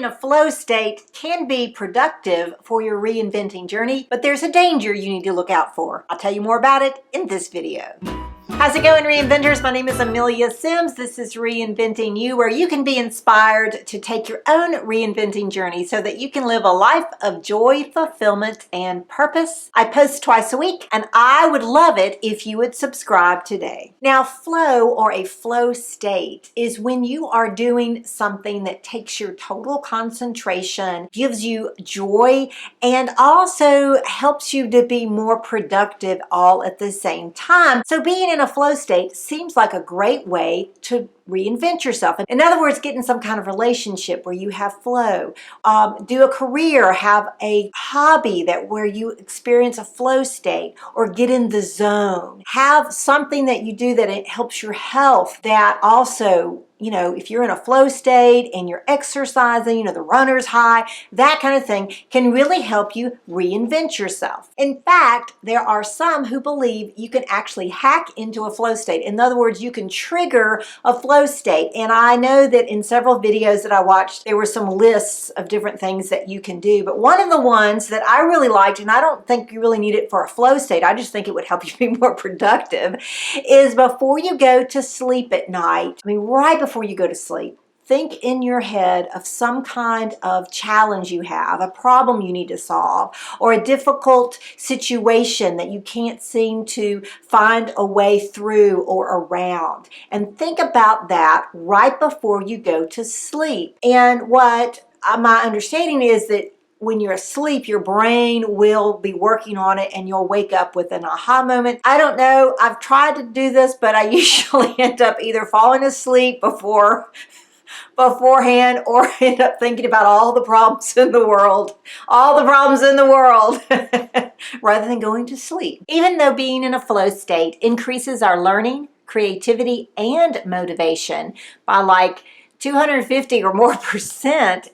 in a flow state can be productive for your reinventing journey, but there's a danger you need to look out for. I'll tell you more about it in this video. How's it going, Reinventors? My name is Amelia Sims. This is Reinventing You, where you can be inspired to take your own reinventing journey so that you can live a life of joy, fulfillment, and purpose. I post twice a week, and I would love it if you would subscribe today. Now, flow or a flow state is when you are doing something that takes your total concentration, gives you joy, and also helps you to be more productive all at the same time. So being in a flow state seems like a great way to reinvent yourself. In other words, get in some kind of relationship where you have flow, do a career, have a hobby where you experience a flow state, or get in the zone. Have something that you do that it helps your health, that also, if you're in a flow state and you're exercising, the runner's high, that kind of thing can really help you reinvent yourself. In fact, there are some who believe you can actually hack into a flow state. In other words, you can trigger a flow state. And I know that in several videos that I watched, there were some lists of different things that you can do. But one of the ones that I really liked, and I don't think you really need it for a flow state, I just think it would help you be more productive, is before you go to sleep at night, right before you go to sleep, think in your head of some kind of challenge you have, a problem you need to solve, or a difficult situation that you can't seem to find a way through or around. And think about that right before you go to sleep. And what my understanding is that when you're asleep, your brain will be working on it and you'll wake up with an aha moment. I don't know. I've tried to do this, but I usually end up either falling asleep beforehand or end up thinking about all the problems in the world, rather than going to sleep. Even though being in a flow state increases our learning, creativity, and motivation by like 250 or more percent,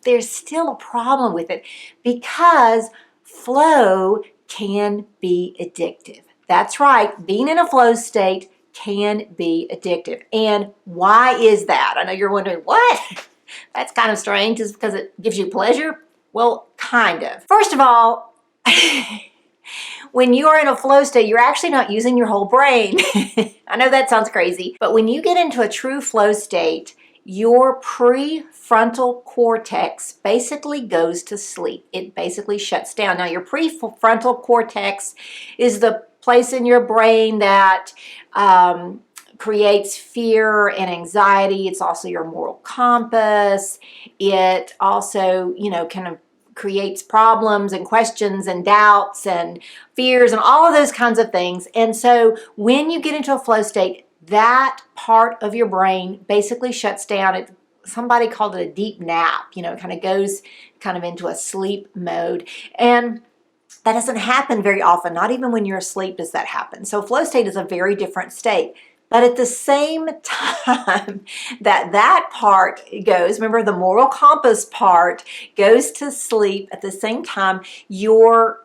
there's still a problem with it because flow can be addictive. That's right, being in a flow state can be addictive. And why is that? I know you're wondering, what? That's kind of strange, just because it gives you pleasure? Well, kind of. First of all, when you are in a flow state, you're actually not using your whole brain. I know that sounds crazy, but when you get into a true flow state, your prefrontal cortex basically goes to sleep. It basically shuts down. Now, your prefrontal cortex is the place in your brain that creates fear and anxiety. It's also your moral compass. It also, kind of creates problems and questions and doubts and fears and all of those kinds of things. And so when you get into a flow state, that part of your brain basically shuts down. Somebody called it a deep nap, it kind of goes into a sleep mode. And that doesn't happen very often. Not even when you're asleep does that happen. So flow state is a very different state. But at the same time that part goes, remember the moral compass part goes to sleep, at the same time your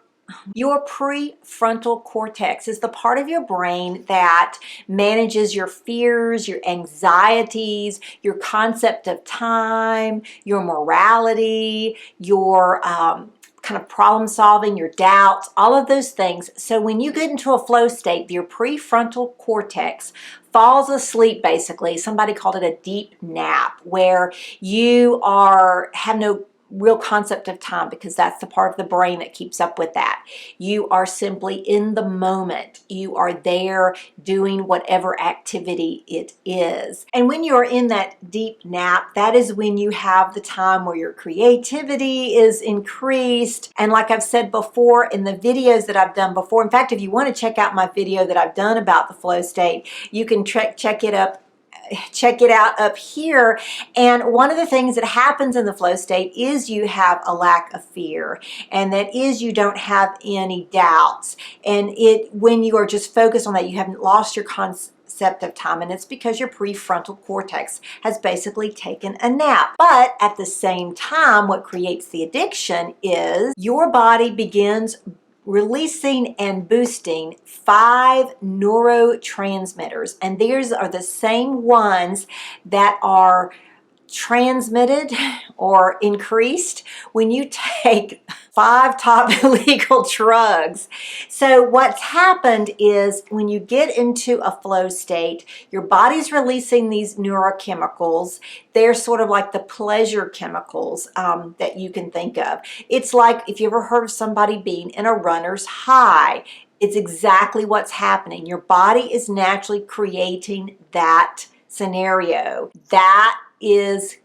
prefrontal cortex is the part of your brain that manages your fears, your anxieties, your concept of time, your morality, your kind of problem solving, your doubts, all of those things. So when you get into a flow state, your prefrontal cortex falls asleep basically. Somebody called it a deep nap, where you have no real concept of time, because that's the part of the brain that keeps up with that. You are simply in the moment. You are there doing whatever activity it is. And when you are in that deep nap, that is when you have the time where your creativity is increased. And like I've said before in the videos that I've done before, in fact, if you want to check out my video that I've done about the flow state, you can check it out up here. And one of the things that happens in the flow state is you have a lack of fear, and that is you don't have any doubts. And when you are just focused on that, you haven't lost your concept of time, and it's because your prefrontal cortex has basically taken a nap. But at the same time, what creates the addiction is your body begins releasing and boosting 5 neurotransmitters. And these are the same ones that are transmitted or increased when you take 5 top illegal drugs. So what's happened is when you get into a flow state, your body's releasing these neurochemicals. They're sort of like the pleasure chemicals that you can think of. It's like if you ever heard of somebody being in a runner's high. It's exactly what's happening. Your body is naturally creating that scenario. That is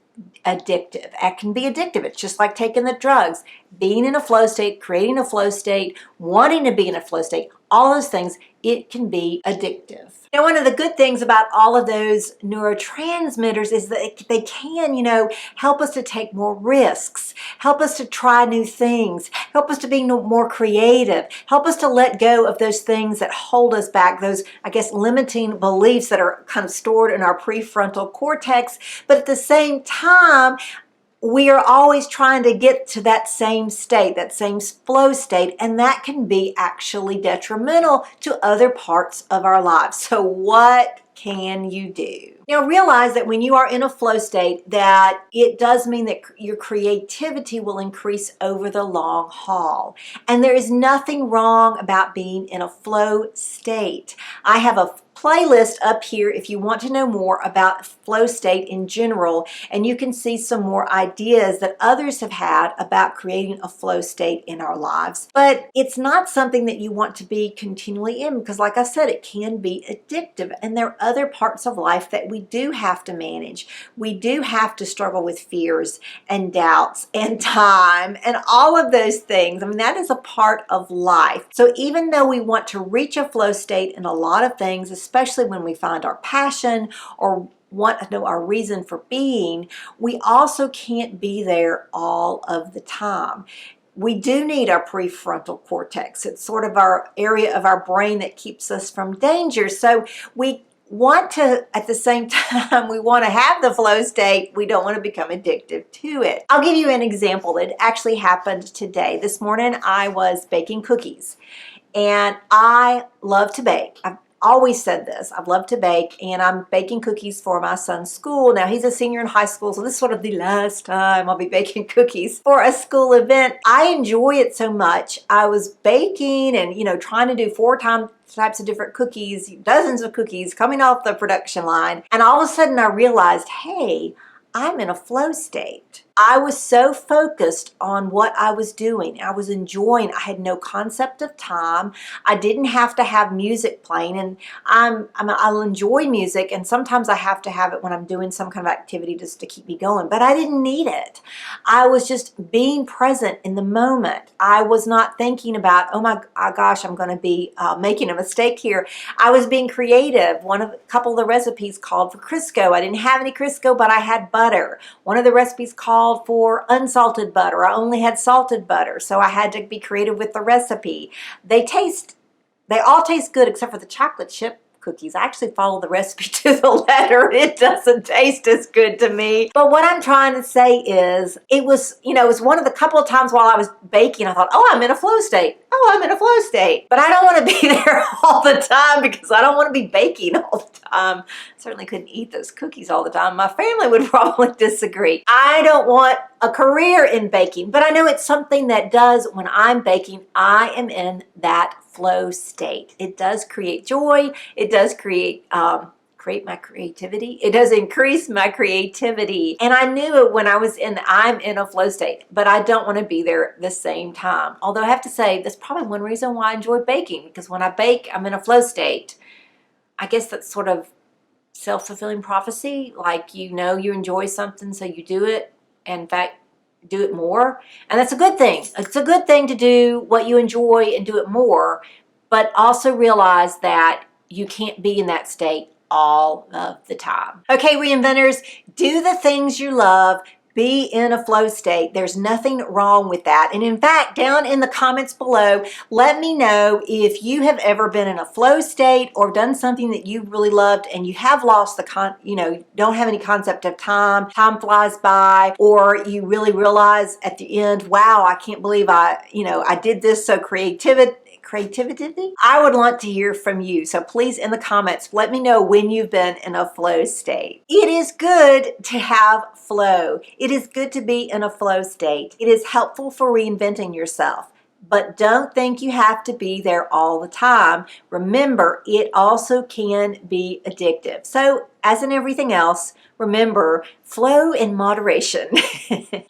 addictive. It can be addictive. It's just like taking the drugs. Being in a flow state, creating a flow state, wanting to be in a flow state, all those things, it can be addictive. Now, one of the good things about all of those neurotransmitters is that they can, help us to take more risks, help us to try new things, help us to be more creative, help us to let go of those things that hold us back, those, I guess, limiting beliefs that are kind of stored in our prefrontal cortex. But at the same time, we are always trying to get to that same state, that same flow state, and that can be actually detrimental to other parts of our lives. So what can you do? Now realize that when you are in a flow state, that it does mean that your creativity will increase over the long haul. And there is nothing wrong about being in a flow state. I have a playlist up here if you want to know more about flow state in general, and you can see some more ideas that others have had about creating a flow state in our lives. But it's not something that you want to be continually in because, like I said, it can be addictive, and there are other parts of life that we do have to manage. We do have to struggle with fears and doubts and time and all of those things. I mean, that is a part of life. So even though we want to reach a flow state in a lot of things, especially when we find our passion or want to know our reason for being, we also can't be there all of the time. We do need our prefrontal cortex. It's sort of our area of our brain that keeps us from danger. So we want to, at the same time, we want to have the flow state. We don't want to become addictive to it. I'll give you an example that actually happened today. This morning, I was baking cookies, and I love to bake. I've always said this. I've loved to bake, and I'm baking cookies for my son's school. Now, he's a senior in high school, so this is sort of the last time I'll be baking cookies for a school event. I enjoy it so much. I was baking and, trying to do 4 types of different cookies, dozens of cookies coming off the production line. And all of a sudden I realized, hey, I'm in a flow state. I was so focused on what I was doing. I was enjoying. I had no concept of time. I didn't have to have music playing, and I'll enjoy music, and sometimes I have to have it when I'm doing some kind of activity just to keep me going, but I didn't need it. I was just being present in the moment. I was not thinking about, oh my gosh, I'm going to be making a mistake here. I was being creative. A couple of the recipes called for Crisco. I didn't have any Crisco, but I had butter. One of the recipes called for unsalted butter. I only had salted butter, so I had to be creative with the recipe. They all taste good except for the chocolate chip cookies. I actually follow the recipe to the letter. It doesn't taste as good to me. But what I'm trying to say is it was one of the couple of times while I was baking, I thought, oh, I'm in a flow state. Oh, I'm in a flow state. But I don't want to be there all the time because I don't want to be baking all the time. I certainly couldn't eat those cookies all the time. My family would probably disagree. I don't want a career in baking, but I know it's something that does when I'm baking, I am in that flow state. It does create joy. It does create my creativity. It does increase my creativity. And I knew it when I'm in a flow state, but I don't want to be there at the same time. Although I have to say, that's probably one reason why I enjoy baking, because when I bake, I'm in a flow state. I guess that's sort of self-fulfilling prophecy. Like, you enjoy something, so you do it. And in fact, do it more. And that's a good thing. It's a good thing to do what you enjoy and do it more, but also realize that you can't be in that state all of the time. Okay, reinventors, do the things you love. Be in a flow state. There's nothing wrong with that. And in fact, down in the comments below, let me know if you have ever been in a flow state or done something that you really loved and you have lost don't have any concept of time. Time flies by, or you really realize at the end, wow, I can't believe I did this so creativity? I would want to hear from you. So please, in the comments, let me know when you've been in a flow state. It is good to have flow. It is good to be in a flow state. It is helpful for reinventing yourself. But don't think you have to be there all the time. Remember, it also can be addictive. So, as in everything else, remember, flow in moderation.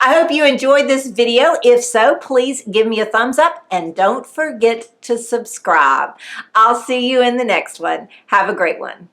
I hope you enjoyed this video. If so, please give me a thumbs up and don't forget to subscribe. I'll see you in the next one. Have a great one.